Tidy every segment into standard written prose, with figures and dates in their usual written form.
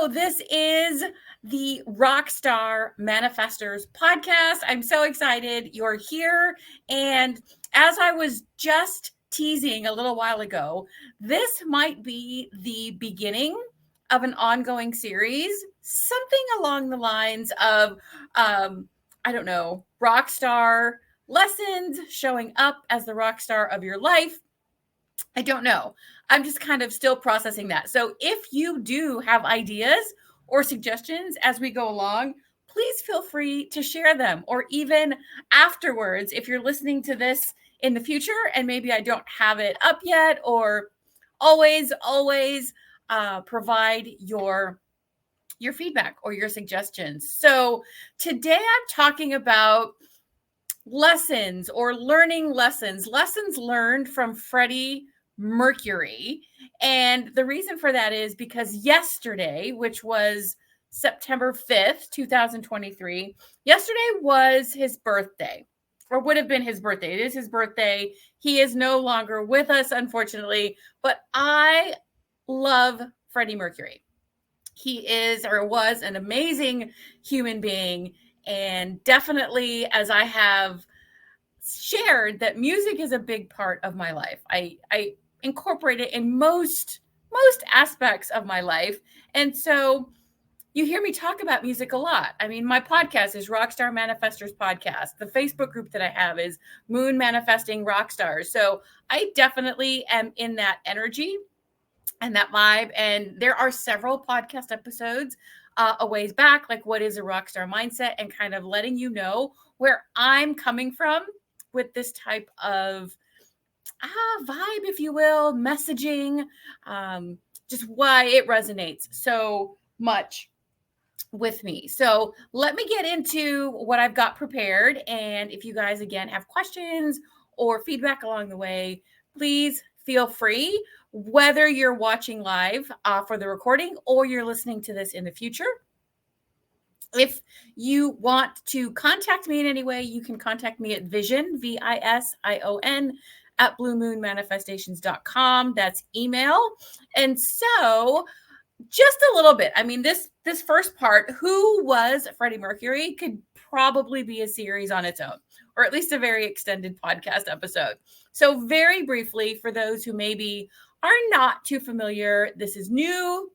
Hello, this is the Rockstar Manifestors podcast. I'm so excited you're here. And as I was just teasing a little while ago, this might be the beginning of an ongoing series, something along the lines of, I don't know, rockstar lessons, showing up as the rock star of your life. I don't know. I'm just kind of still processing that. So if you do have ideas or suggestions as we go along, please feel free to share them, or even afterwards, if you're listening to this in the future and maybe I don't have it up yet, or always provide your feedback or your suggestions. So today I'm talking about lessons or learning lessons learned from Freddie Mercury. And the reason for that is because yesterday, which was September 5th, 2023, yesterday was his birthday, or would have been his birthday. It is his birthday. He is no longer with us, unfortunately, but I love Freddie Mercury. He is or was an amazing human being. And definitely, as I have shared, that music is a big part of my life. I incorporate it in most aspects of my life. And so you hear me talk about music a lot. I mean, my podcast is Rockstar Manifestors Podcast. The Facebook group that I have is Moon Manifesting Rockstars. So I definitely am in that energy and that vibe. And there are several podcast episodes a ways back, like what is a rockstar mindset, and kind of letting you know where I'm coming from with this type of vibe, if you will, messaging, just why it resonates so much with me. So let me get into what I've got prepared. And if you guys, again, have questions or feedback along the way, please feel free, whether you're watching live for the recording or you're listening to this in the future. If you want to contact me in any way, you can contact me at vision, VISION, at bluemoonmanifestations.com. That's email. And so just a little bit. I mean, this first part, who was Freddie Mercury, could probably be a series on its own, or at least a very extended podcast episode. So very briefly, for those who maybe are not too familiar, this is new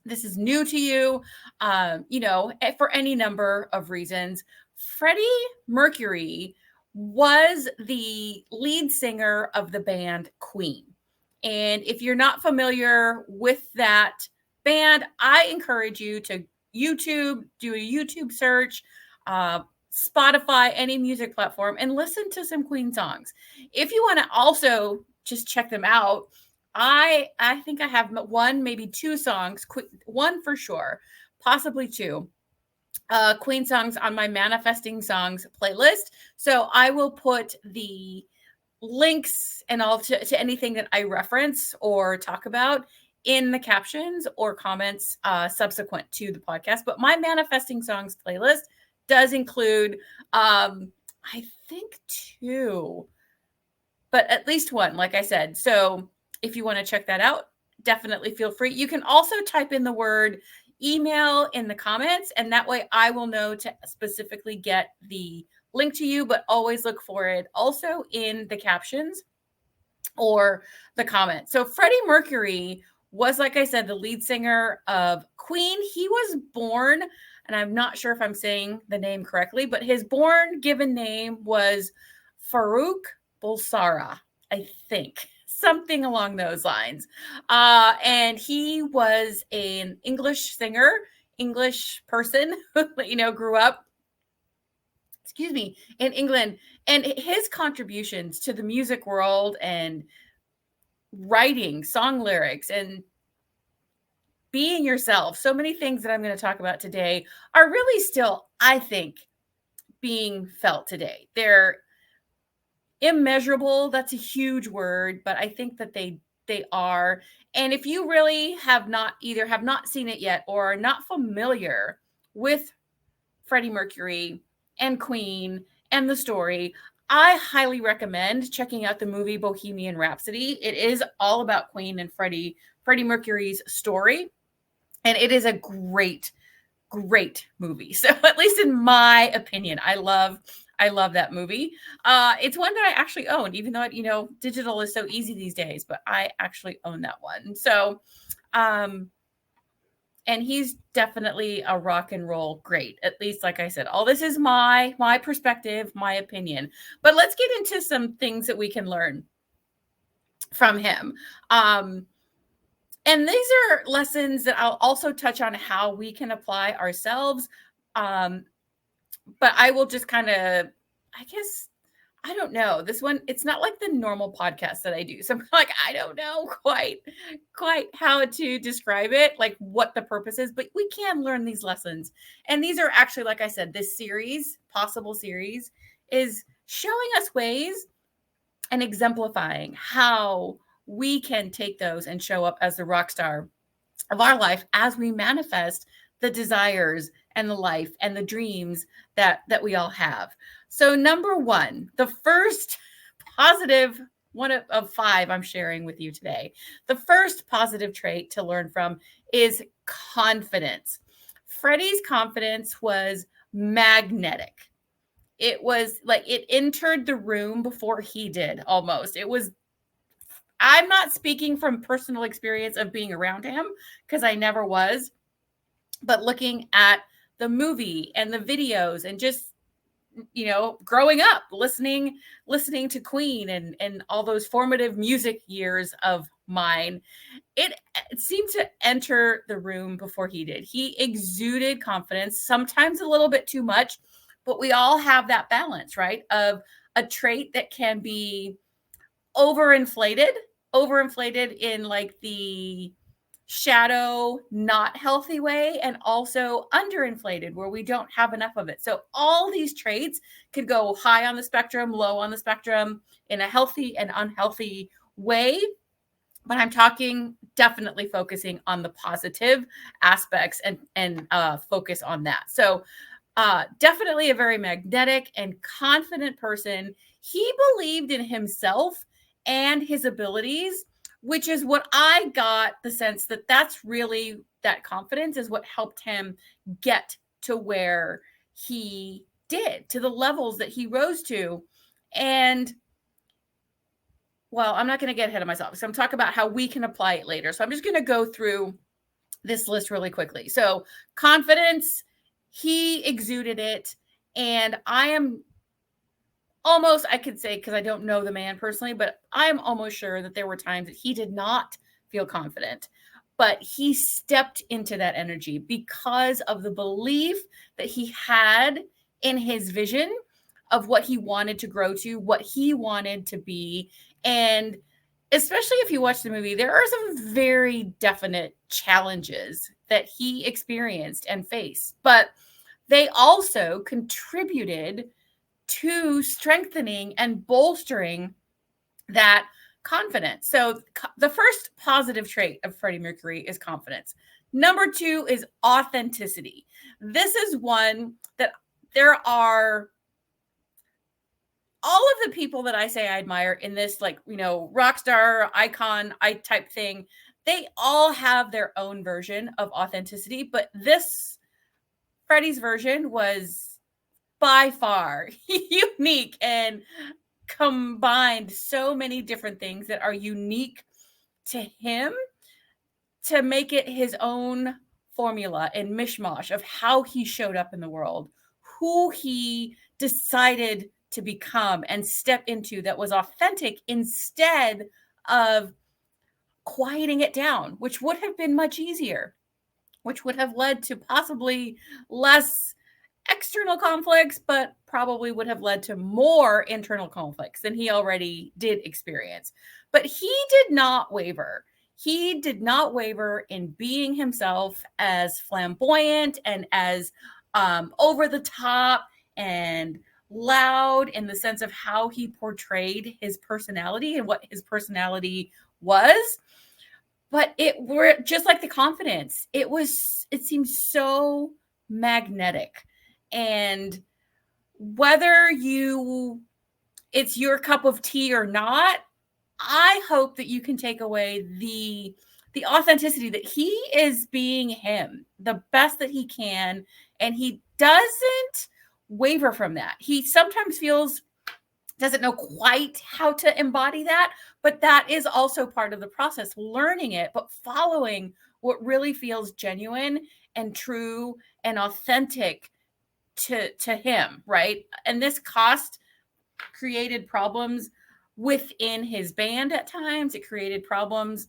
to you, for any number of reasons. Freddie Mercury was the lead singer of the band Queen. And if you're not familiar with that band, I encourage you to do a YouTube search, Spotify, any music platform, and listen to some Queen songs. If you want to also just check them out, I think I have one, maybe two songs, one for sure, possibly two, Queen songs on my Manifesting Songs playlist. So I will put the links and all to anything that I reference or talk about in the captions or comments subsequent to the podcast. But my Manifesting Songs playlist does include, I think two, but at least one, like I said. So if you want to check that out, definitely feel free. You can also type in the word email in the comments, and that way I will know to specifically get the link to you, but always look for it also in the captions or the comments. So Freddie Mercury was, like I said, the lead singer of Queen. He was born, and I'm not sure if I'm saying the name correctly, but his given name was Farouk Bulsara, I think. Something along those lines. And he was an English singer, English person, grew up, in England. And his contributions to the music world and writing song lyrics and being yourself, so many things that I'm going to talk about today are really still, I think, being felt today. They're immeasurable. That's a huge word, but I think that they are. And if you really have not seen it yet or are not familiar with Freddie Mercury and Queen and the story, I highly recommend checking out the movie Bohemian Rhapsody. It is all about Queen and Freddie Mercury's story. And it is a great movie. So at least in my opinion, I love that movie. It's one that I actually own, even though digital is so easy these days, but I actually own that one. So and he's definitely a rock and roll great. At least, like I said, all this is my perspective, my opinion. But let's get into some things that we can learn from him. And these are lessons that I'll also touch on how we can apply ourselves. But I will just kind of, I guess, I don't know. This one, it's not like the normal podcast that I do. So I'm like, I don't know quite how to describe it, like what the purpose is, but we can learn these lessons. And these are actually, like I said, this series, possible series, is showing us ways and exemplifying how we can take those and show up as the rock star of our life as we manifest the desires and the life and the dreams that we all have. So number one, the first positive one of 5 I'm sharing with you today. The first positive trait to learn from is confidence. Freddie's confidence was magnetic. It was like it entered the room before he did almost. It was, I'm not speaking from personal experience of being around him because I never was, but looking at the movie and the videos and just, growing up, listening to Queen and all those formative music years of mine, it seemed to enter the room before he did. He exuded confidence, sometimes a little bit too much, but we all have that balance, right? Of a trait that can be overinflated in like the shadow, not healthy way, and also underinflated where we don't have enough of it. So all these traits could go high on the spectrum, low on the spectrum, in a healthy and unhealthy way. But I'm talking definitely focusing on the positive aspects and focus on that. So definitely a very magnetic and confident person. He believed in himself and his abilities, which is what I got the sense that that's really, that confidence is what helped him get to where he did, to the levels that he rose to. And well, I'm not going to get ahead of myself. So I'm talking about how we can apply it later. So I'm just going to go through this list really quickly. So confidence, he exuded it. And I am almost, I could say, because I don't know the man personally, but I'm almost sure that there were times that he did not feel confident, but he stepped into that energy because of the belief that he had in his vision of what he wanted to grow to, what he wanted to be. And especially if you watch the movie, there are some very definite challenges that he experienced and faced, but they also contributed to strengthening and bolstering that confidence. So the first positive trait of Freddie Mercury is confidence. Number 2 is authenticity. This is one that there are all of the people that I say I admire in this, like, rock star icon, type thing. They all have their own version of authenticity, but this Freddie's version was by far unique and combined so many different things that are unique to him to make it his own formula and mishmash of how he showed up in the world, who he decided to become and step into that was authentic instead of quieting it down, which would have been much easier, which would have led to possibly less external conflicts, but probably would have led to more internal conflicts than he already did experience. But he did not waver. He did not waver in being himself as flamboyant and as over the top and loud in the sense of how he portrayed his personality and what his personality was. But it were just like the confidence. It seems so magnetic. And whether it's your cup of tea or not, I hope that you can take away the the authenticity that he is being him, the best that he can, and he doesn't waver from that. He sometimes doesn't know quite how to embody that, but that is also part of the process, learning it, but following what really feels genuine and true and authentic to him, right? And this created problems within his band at times. It created problems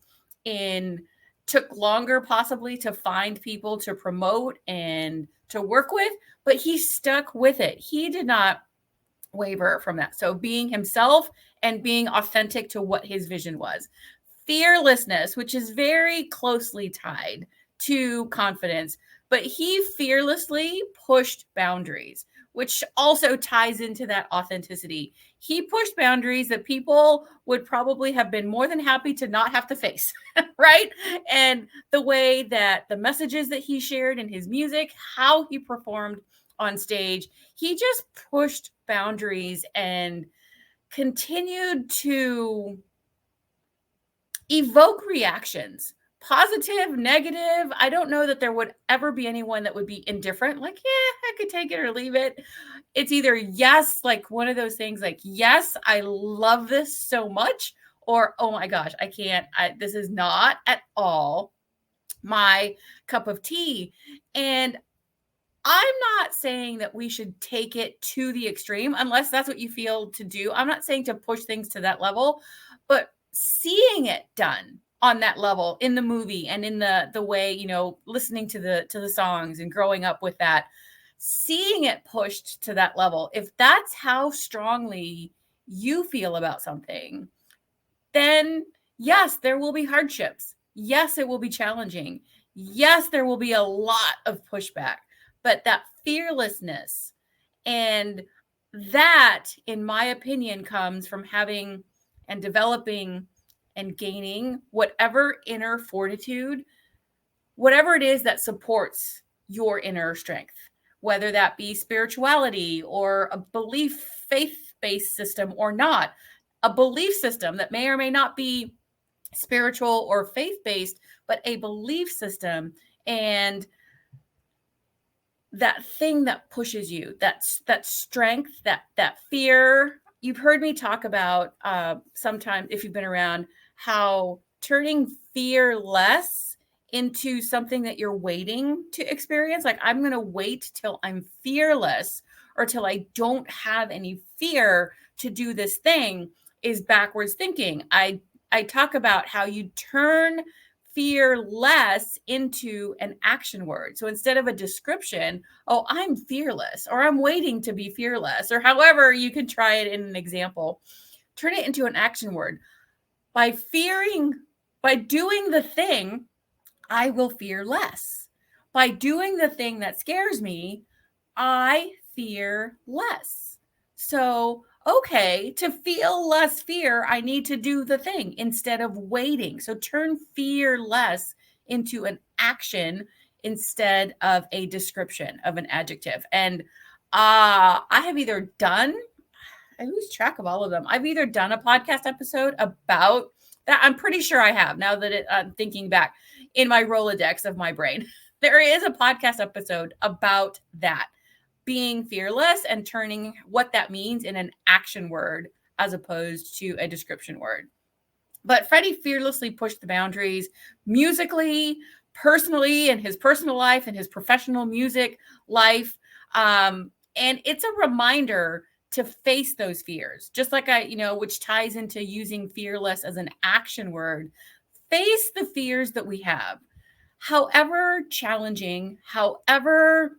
took longer possibly to find people to promote and to work with, but he stuck with it. He did not waver from that. So being himself and being authentic to what his vision was. Fearlessness, which is very closely tied to confidence, but he fearlessly pushed boundaries, which also ties into that authenticity. He pushed boundaries that people would probably have been more than happy to not have to face, right? And the way that the messages that he shared in his music, how he performed on stage, he just pushed boundaries and continued to evoke reactions, positive, negative. I don't know that there would ever be anyone that would be indifferent, like, yeah, I could take it or leave it. It's either yes, like one of those things, like, yes, I love this so much, or oh my gosh, I can't, this is not at all my cup of tea. And I'm not saying that we should take it to the extreme unless that's what you feel to do. I'm not saying to push things to that level, but seeing it done on that level in the movie and in the way, listening to the songs and growing up with that, seeing it pushed to that level, if that's how strongly you feel about something, then yes, there will be hardships. Yes, it will be challenging. Yes, there will be a lot of pushback, but that fearlessness, and that, in my opinion, comes from having and developing and gaining whatever inner fortitude, whatever it is that supports your inner strength, whether that be spirituality or a belief, faith-based system or not, a belief system that may or may not be spiritual or faith-based, but a belief system, and that thing that pushes you, that strength, that fear. You've heard me talk about sometimes, if you've been around, how turning fear less into something that you're waiting to experience. Like, I'm going to wait till I'm fearless or till I don't have any fear to do this thing, is backwards thinking. I talk about how you turn fearless into an action word. So instead of a description, oh, I'm fearless, or I'm waiting to be fearless, or however you can try it in an example, turn it into an action word. By doing the thing, I will fear less. By doing the thing that scares me, I fear less. So, okay, to feel less fear, I need to do the thing instead of waiting. So turn fear less into an action instead of a description of an adjective. And I have either done, I lose track of all of them. I've either done a podcast episode about that. I'm pretty sure I have, now that I'm thinking back in my Rolodex of my brain. There is a podcast episode about that, being fearless and turning what that means in an action word as opposed to a description word. But Freddie fearlessly pushed the boundaries musically, personally, in his personal life and his professional music life. And it's a reminder to face those fears, just like which ties into using fearless as an action word. Face the fears that we have, however challenging, however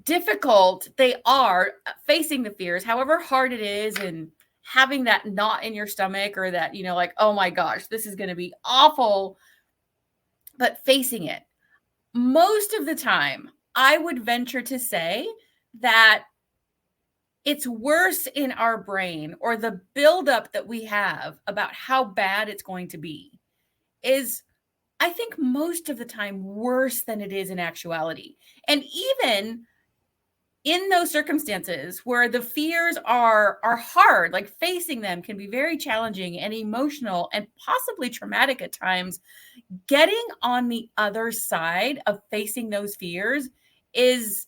difficult they are. Facing the fears, however hard it is, and having that knot in your stomach, or that, like, oh my gosh, this is going to be awful, but facing it. Most of the time, I would venture to say that it's worse in our brain, or the buildup that we have about how bad it's going to be is, I think, most of the time worse than it is in actuality. And even in those circumstances where the fears are hard, like facing them can be very challenging and emotional and possibly traumatic at times, getting on the other side of facing those fears is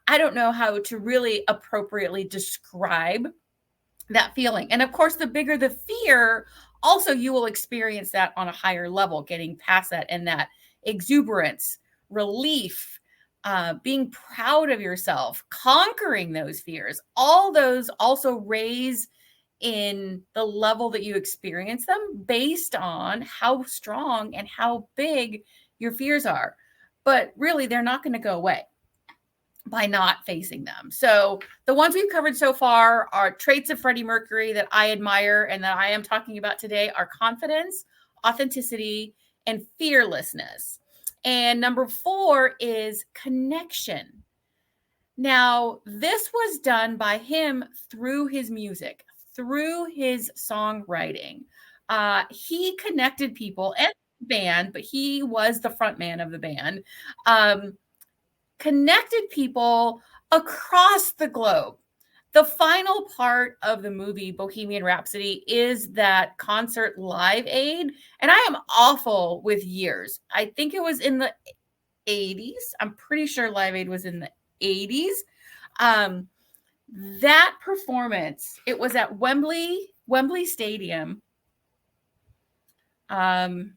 I don't know how to really appropriately describe that feeling. And of course, the bigger the fear, also you will experience that on a higher level, getting past that, and that exuberance, relief, being proud of yourself, conquering those fears. All those also raise in the level that you experience them based on how strong and how big your fears are. But really, they're not going to go away by not facing them. So the ones we've covered so far are traits of Freddie Mercury that I admire and that I am talking about today are confidence, authenticity, and fearlessness. And number 4 is connection. Now, this was done by him through his music, through his songwriting. He connected people and band, but he was the front man of the band. Connected people across the globe. The final part of the movie Bohemian Rhapsody is that concert Live Aid, and I am awful with years. I think it was in the 80s. I'm pretty sure Live Aid was in the 80s. That performance, it was at Wembley Stadium. I'm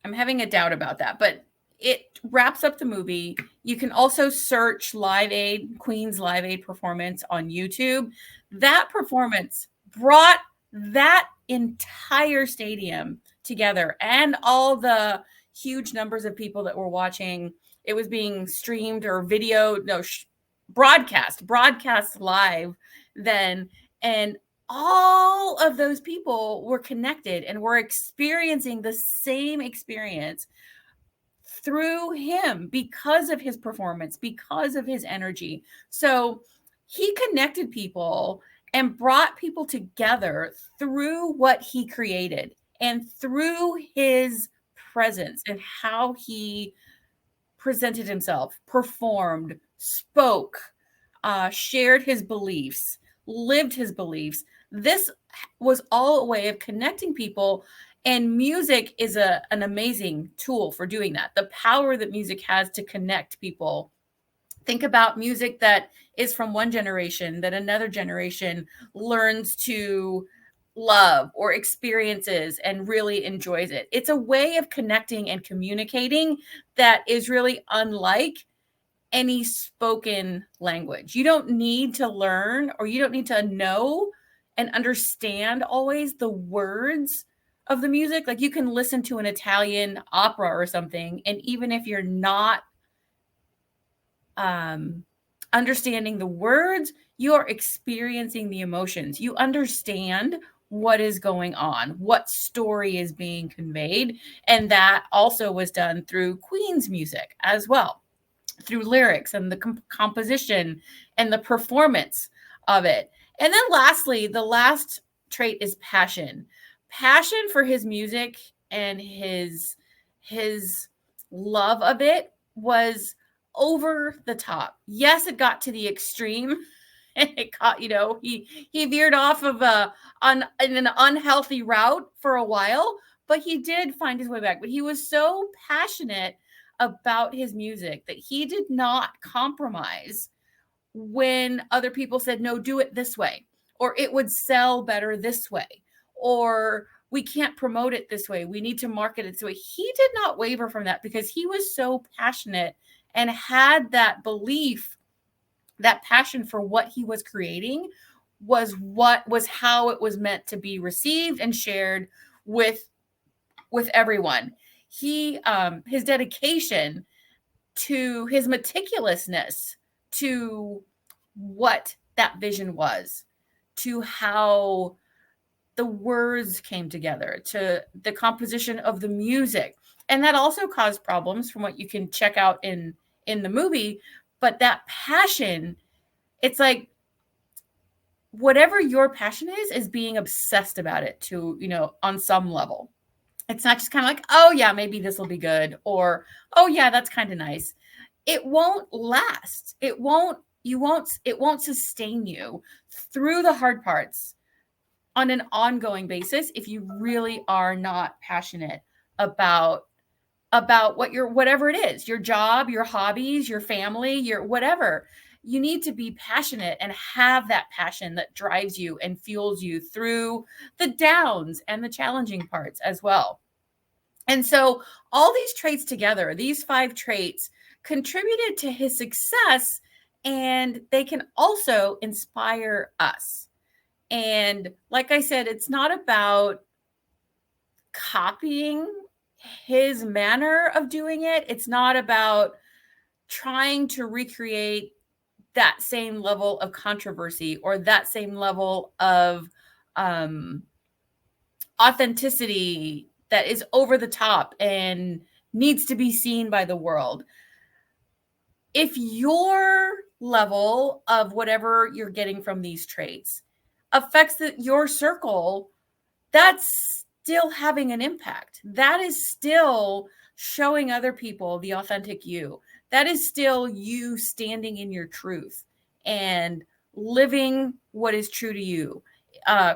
having a doubt about that, but it wraps up the movie. You can also search Live Aid, Queen's Live Aid performance on YouTube. That performance brought that entire stadium together and all the huge numbers of people that were watching. It was being streamed or broadcast live then. And all of those people were connected and were experiencing the same experience through him because of his performance, because of his energy. So he connected people and brought people together through what he created and through his presence and how he presented himself, performed, spoke, shared his beliefs, lived his beliefs. This was all a way of connecting people. And music is an amazing tool for doing that. The power that music has to connect people. Think about music that is from one generation that another generation learns to love or experiences and really enjoys it. It's a way of connecting and communicating that is really unlike any spoken language. You don't need to learn or you don't need to know and understand always the words of the music. Like you can listen to an Italian opera or something, and even if you're not understanding the words, you're experiencing the emotions. You understand what is going on, what story is being conveyed. And that also was done through Queen's music as well, through lyrics and the composition and the performance of it. And then lastly, the last trait is passion. Passion for his music and his love of it was over the top. Yes, it got to the extreme. It got, he veered off of an unhealthy route for a while, but he did find his way back. But he was so passionate about his music that he did not compromise when other people said, no, do it this way, or it would sell better this way, or we can't promote it this way. We need to market it this way. He did not waver from that because he was so passionate and had that belief, that passion for what he was creating was how it was meant to be received and shared with everyone. He, his dedication to his meticulousness to what that vision was, to how the words came together, to the composition of the music. And that also caused problems from what you can check out in the movie. But that passion, it's like whatever your passion is being obsessed about it to, on some level. It's not just kind of like, oh yeah, maybe this will be good. Or, oh yeah, that's kind of nice. It won't last. It won't, it won't sustain you through the hard parts on an ongoing basis if you really are not passionate about whatever it is, your job, your hobbies, your family, your whatever. You need to be passionate and have that passion that drives you and fuels you through the downs and the challenging parts as well. And so all these traits together, these 5 traits, contributed to his success, and they can also inspire us. And like I said, it's not about copying his manner of doing it. It's not about trying to recreate that same level of controversy or that same level of authenticity that is over the top and needs to be seen by the world. If your level of whatever you're getting from these traits affects your circle, that's still having an impact. That is still showing other people the authentic you. That is still you standing in your truth and living what is true to you,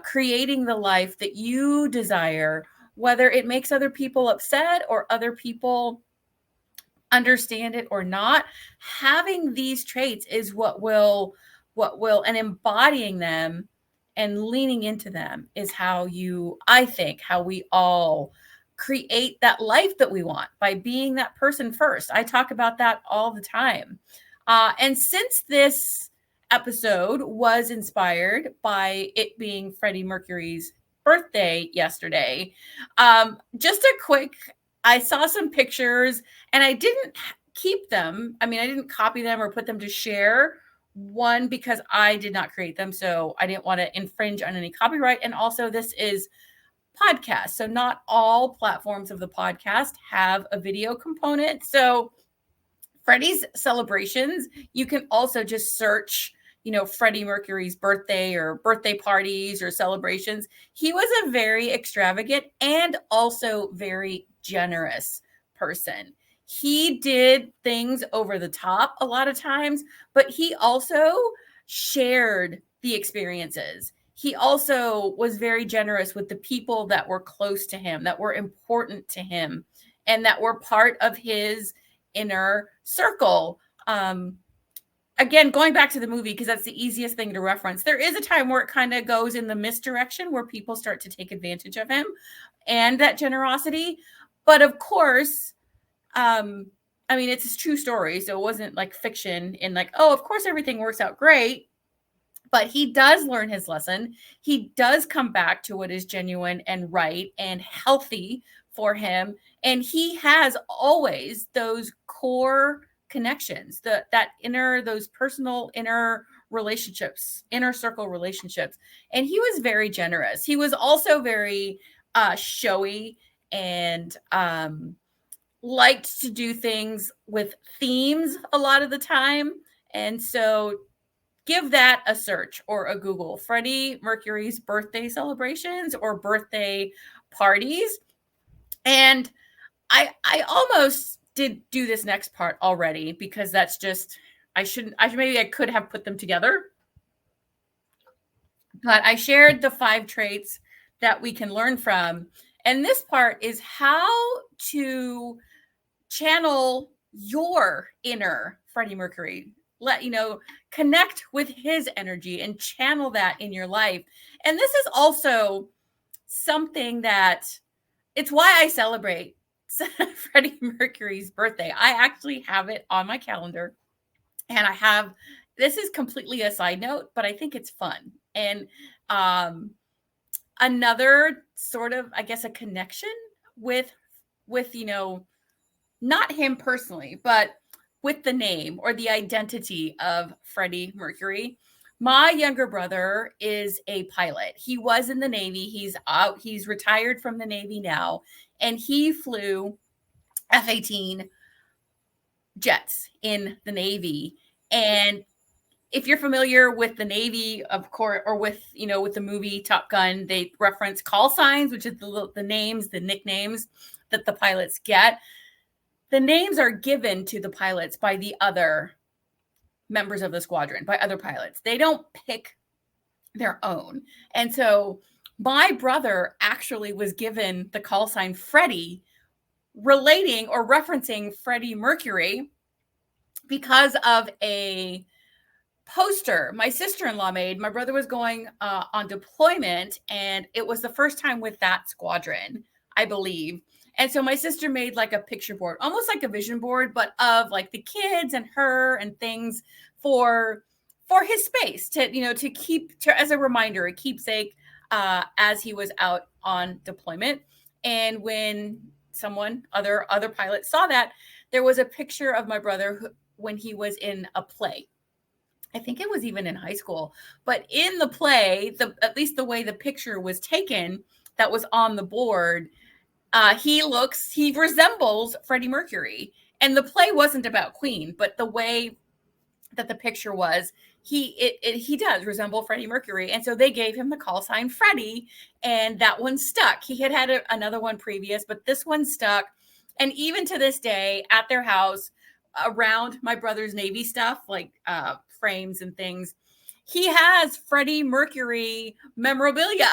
creating the life that you desire, whether it makes other people upset or other people understand it or not. Having these traits is what will, and embodying them and leaning into them is how we all create that life that we want, by being that person first. I talk about that all the time. And since this episode was inspired by it being Freddie Mercury's birthday yesterday, just a quick, I saw some pictures and I didn't keep them. I mean, I didn't copy them or put them to share. One, because I did not create them, so I didn't want to infringe on any copyright. And also, this is podcast, so not all platforms of the podcast have a video component. So Freddie's celebrations, you can also just search, Freddie Mercury's birthday or birthday parties or celebrations. He was a very extravagant and also very generous person. He did things over the top a lot of times, but he also shared the experiences. He also was very generous with the people that were close to him, that were important to him, and that were part of his inner circle. Again, going back to the movie, because that's the easiest thing to reference, there is a time where it kind of goes in the misdirection, where people start to take advantage of him and that generosity. But of course, I mean, it's a true story, so it wasn't like fiction in like, oh, of course everything works out great. But he does learn his lesson. He does come back to what is genuine and right and healthy for him. And he has always those core connections, those personal inner relationships, inner circle relationships. And he was very generous. He was also very showy and liked to do things with themes a lot of the time. And so give that a search or a Google. Freddie Mercury's birthday celebrations or birthday parties. And I almost did do this next part already, because that's just, maybe I could have put them together. But I shared the 5 traits that we can learn from. And this part is how to channel your inner Freddie Mercury. Connect with his energy and channel that in your life. And this is also something that, it's why I celebrate Freddie Mercury's birthday. I actually have it on my calendar, and this is completely a side note, but I think it's fun. And another sort of, I guess, a connection with not him personally, but with the name or the identity of Freddie Mercury. My younger brother is a pilot. He was in the Navy. He's retired from the Navy now, and he flew F-18 jets in the Navy. And if you're familiar with the Navy, of course, or with the movie Top Gun, they reference call signs, which is the names, the nicknames that the pilots get. The names are given to the pilots by the other members of the squadron, by other pilots. They don't pick their own. And so my brother actually was given the call sign Freddie, relating or referencing Freddie Mercury, because of a poster my sister-in-law made. My brother was going on deployment, and it was the first time with that squadron, I believe. And so my sister made like a picture board, almost like a vision board, but of like the kids and her and things for his space to keep as a reminder, a keepsake, as he was out on deployment. And when other pilots saw that, there was a picture of my brother when he was in a play. I think it was even in high school, but in the play, at least the way the picture was taken that was on the board, he resembles Freddie Mercury. And the play wasn't about Queen, but the way that the picture was, he does resemble Freddie Mercury. And so they gave him the call sign Freddie, and that one stuck. He had another one previous, but this one stuck. And even to this day, at their house, around my brother's Navy stuff, like frames and things, he has Freddie Mercury memorabilia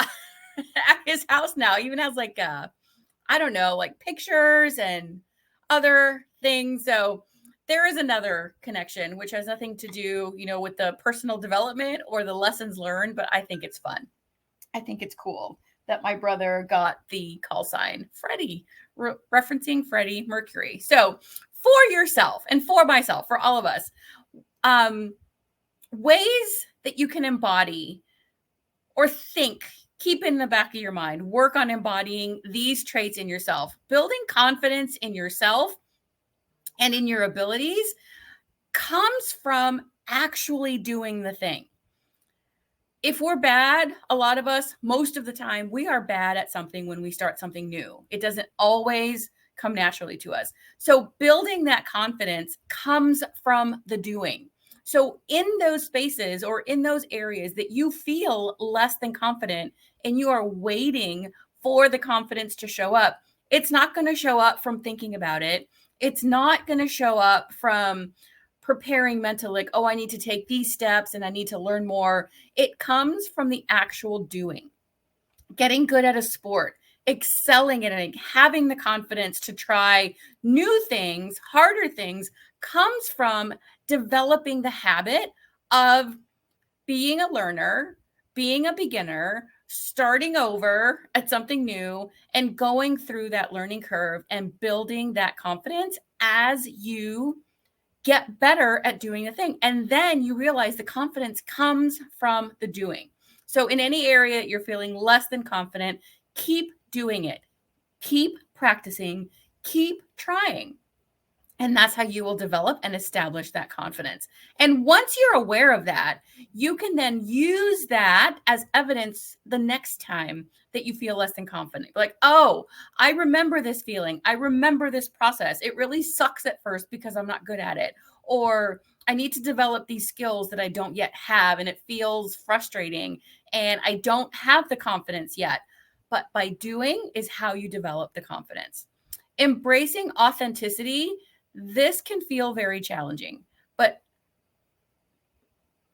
at his house now. He even has like like pictures and other things. So there is another connection, which has nothing to do, with the personal development or the lessons learned, but I think it's fun. I think it's cool that my brother got the call sign Freddie, referencing Freddie Mercury. So for yourself and for myself, for all of us, ways that you can embody or think, keep in the back of your mind, work on embodying these traits in yourself. Building confidence in yourself and in your abilities comes from actually doing the thing. If we're bad, a lot of us, most of the time, we are bad at something when we start something new. It doesn't always come naturally to us. So building that confidence comes from the doing. So in those spaces or in those areas that you feel less than confident and you are waiting for the confidence to show up, it's not going to show up from thinking about it. It's not going to show up from preparing mentally, like, oh, I need to take these steps and I need to learn more. It comes from the actual doing. Getting good at a sport, excelling at it, having the confidence to try new things, harder things, comes from developing the habit of being a learner, being a beginner, starting over at something new, and going through that learning curve and building that confidence as you get better at doing the thing. And then you realize the confidence comes from the doing. So in any area you're feeling less than confident, keep doing it. Keep practicing, keep trying. And that's how you will develop and establish that confidence. And once you're aware of that, you can then use that as evidence the next time that you feel less than confident. Like, oh, I remember this feeling. I remember this process. It really sucks at first because I'm not good at it. Or I need to develop these skills that I don't yet have, and it feels frustrating, and I don't have the confidence yet. But by doing is how you develop the confidence. Embracing authenticity, this can feel very challenging, but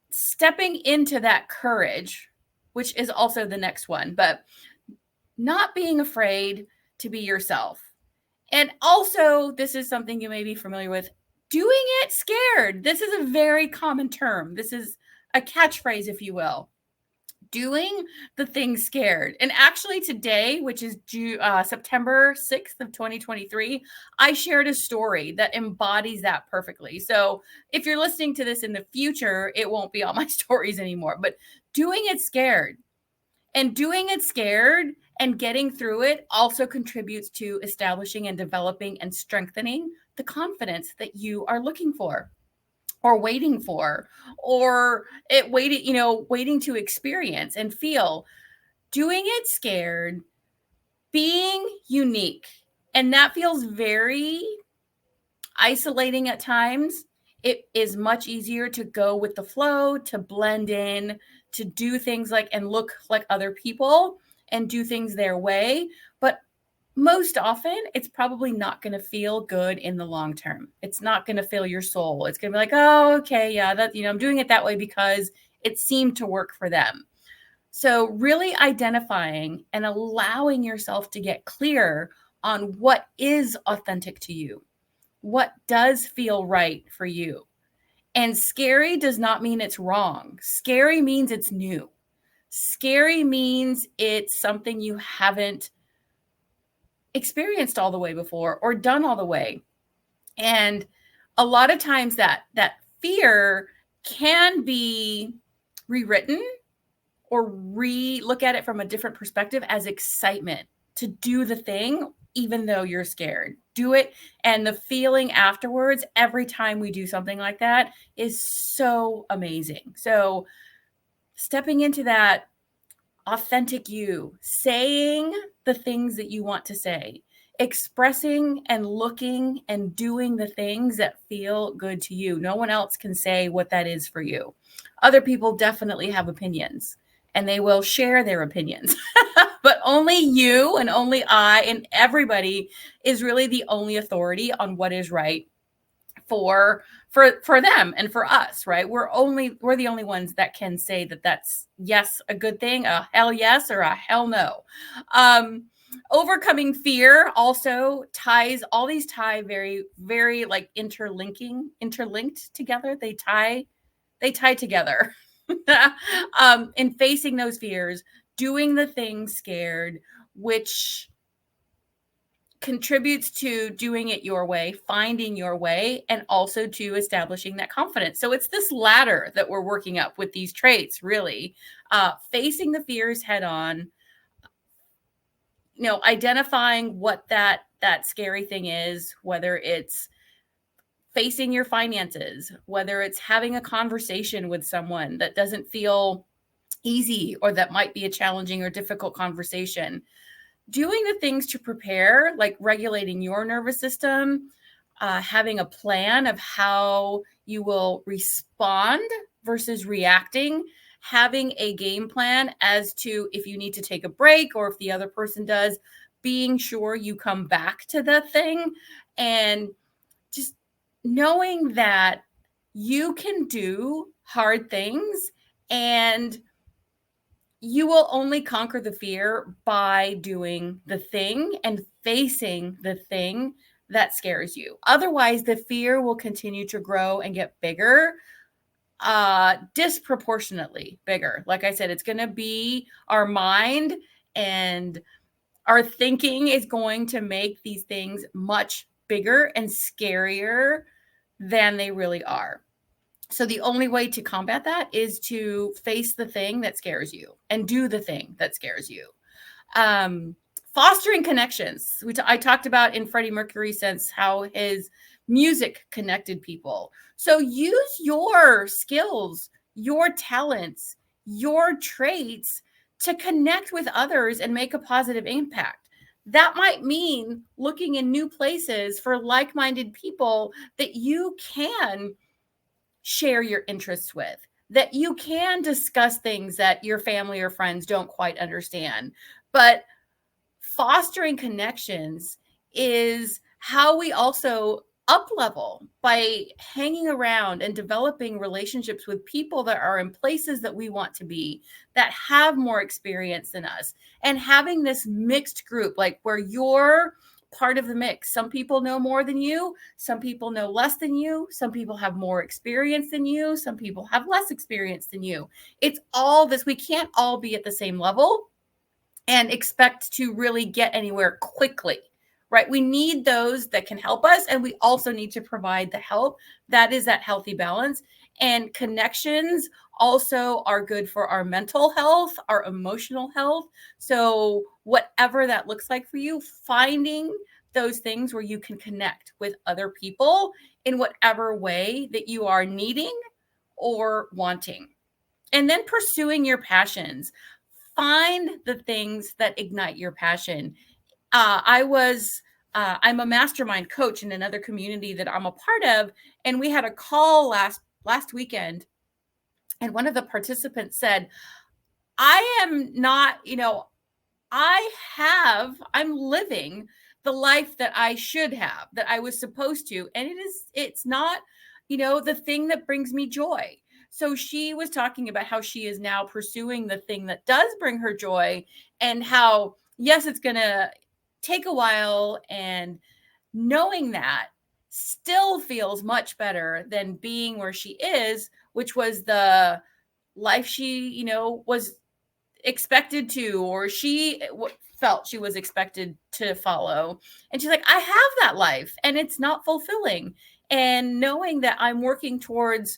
stepping into that courage, which is also the next one, but not being afraid to be yourself. And also, this is something you may be familiar with, doing it scared. This is a very common term. This is a catchphrase, if you will. Doing the thing scared. And actually today, which is September 6th of 2023, I shared a story that embodies that perfectly. So if you're listening to this in the future, it won't be on my stories anymore, but doing it scared. And doing it scared and getting through it also contributes to establishing and developing and strengthening the confidence that you are looking for, or waiting for, or waiting to experience and feel. Doing it scared, being unique. And that feels very isolating at times. It is much easier to go with the flow, to blend in, to do things and look like other people and do things their way. But most often it's probably not going to feel good in the long term. It's not going to fill your soul. It's going to be like, oh, okay, yeah, that, I'm doing it that way because it seemed to work for them. So really identifying and allowing yourself to get clear on what is authentic to you, what does feel right for you. And scary does not mean it's wrong. Scary means it's new. Scary means it's something you haven't experienced all the way before or done all the way. And a lot of times that fear can be rewritten or look at it from a different perspective as excitement to do the thing, even though you're scared. Do it. And the feeling afterwards, every time we do something like that, is so amazing. So stepping into that authentic you, saying the things that you want to say, expressing and looking and doing the things that feel good to you. No one else can say what that is for you. Other people definitely have opinions and they will share their opinions, but only you and only I and everybody is really the only authority on what is right for them and for us, right? We're the only ones that can say that that's yes, a good thing, a hell yes, or a hell no. Overcoming fear also ties very, very like interlinked together. They tie together. In facing those fears, doing the things scared, which contributes to doing it your way, finding your way, and also to establishing that confidence. So it's this ladder that we're working up with these traits, really. Facing the fears head on, identifying what that scary thing is, whether it's facing your finances, whether it's having a conversation with someone that doesn't feel easy or that might be a challenging or difficult conversation. Doing the things to prepare, like regulating your nervous system, having a plan of how you will respond versus reacting, having a game plan as to if you need to take a break or if the other person does, being sure you come back to the thing, and just knowing that you can do hard things and you will only conquer the fear by doing the thing and facing the thing that scares you. Otherwise, the fear will continue to grow and get bigger, disproportionately bigger. Like I said, it's going to be our mind and our thinking is going to make these things much bigger and scarier than they really are. So the only way to combat that is to face the thing that scares you and do the thing that scares you. Fostering connections, which I talked about in Freddie Mercury sense, how his music connected people. So use your skills, your talents, your traits to connect with others and make a positive impact. That might mean looking in new places for like-minded people that you can share your interests with, that you can discuss things that your family or friends don't quite understand. But fostering connections is how we also up level by hanging around and developing relationships with people that are in places that we want to be, that have more experience than us, and having this mixed group, like where you're part of the mix. Some people know more than you. Some people know less than you. Some people have more experience than you. Some people have less experience than you. It's all this. We can't all be at the same level and expect to really get anywhere quickly, right? We need those that can help us, and we also need to provide the help. That is that healthy balance. And connections also are good for our mental health, our emotional health. So whatever that looks like for you, finding those things where you can connect with other people in whatever way that you are needing or wanting. And then pursuing your passions. Find the things that ignite your passion. I'm a mastermind coach in another community that I'm a part of, and we had a call last weekend, and one of the participants said, I am not, I'm living the life that I should have, that I was supposed to. And it's not, the thing that brings me joy. So she was talking about how she is now pursuing the thing that does bring her joy, and how, yes, it's going to take a while, and knowing that still feels much better than being where she is, which was the life she, was expected to, or she felt she was expected to follow. And she's like, I have that life and it's not fulfilling. And knowing that I'm working towards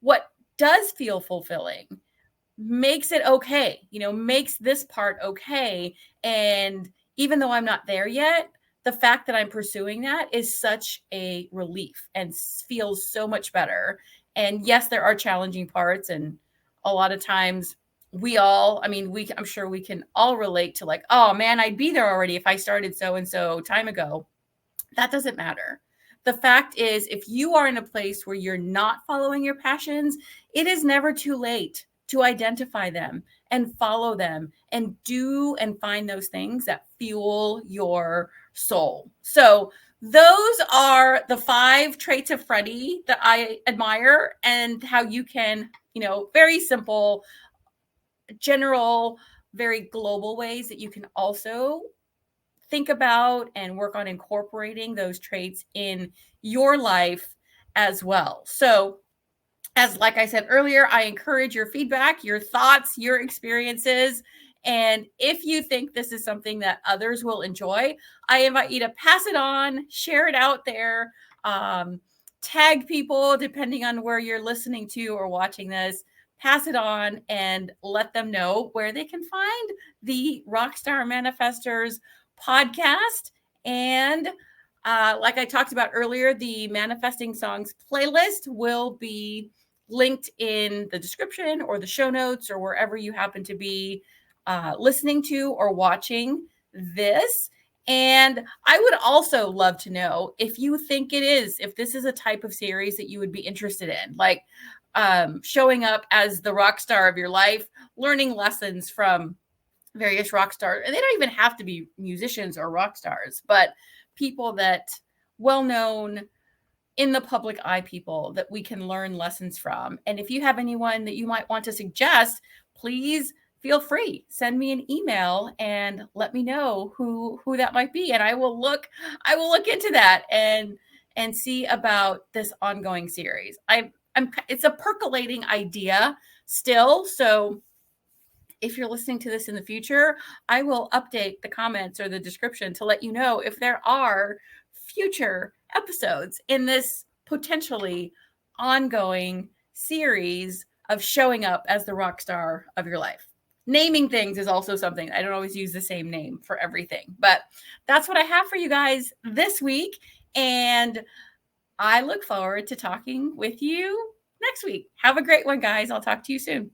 what does feel fulfilling makes it okay, makes this part okay. And even though I'm not there yet, the fact that I'm pursuing that is such a relief and feels so much better. And yes, there are challenging parts. And a lot of times I'm sure we can all relate to, like, oh man, I'd be there already if I started so and so time ago. That doesn't matter. The fact is, if you are in a place where you're not following your passions, it is never too late to identify them and follow them and do and find those things that fuel your soul. So those are the 5 traits of Freddie that I admire, and how you can, very simple, general, very global ways that you can also think about and work on incorporating those traits in your life as well. So, like I said earlier, I encourage your feedback, your thoughts, your experiences. And if you think this is something that others will enjoy, I invite you to pass it on, share it out there, tag people depending on where you're listening to or watching this. Pass it on and let them know where they can find the Rockstar Manifestors podcast. And like I talked about earlier, the Manifesting Songs playlist will be linked in the description or the show notes, or wherever you happen to be listening to or watching this. And I would also love to know if this is a type of series that you would be interested in, like showing up as the rock star of your life, learning lessons from various rock stars. And they don't even have to be musicians or rock stars, but people that well-known in the public eye, people that we can learn lessons from. And if you have anyone that you might want to suggest, please feel free, send me an email and let me know who that might be. And I will look into that and see about this ongoing series. It's a percolating idea still. So if you're listening to this in the future, I will update the comments or the description to let you know if there are future episodes in this potentially ongoing series of showing up as the rock star of your life. Naming things is also something. I don't always use the same name for everything, but that's what I have for you guys this week. And I look forward to talking with you next week. Have a great one, guys. I'll talk to you soon.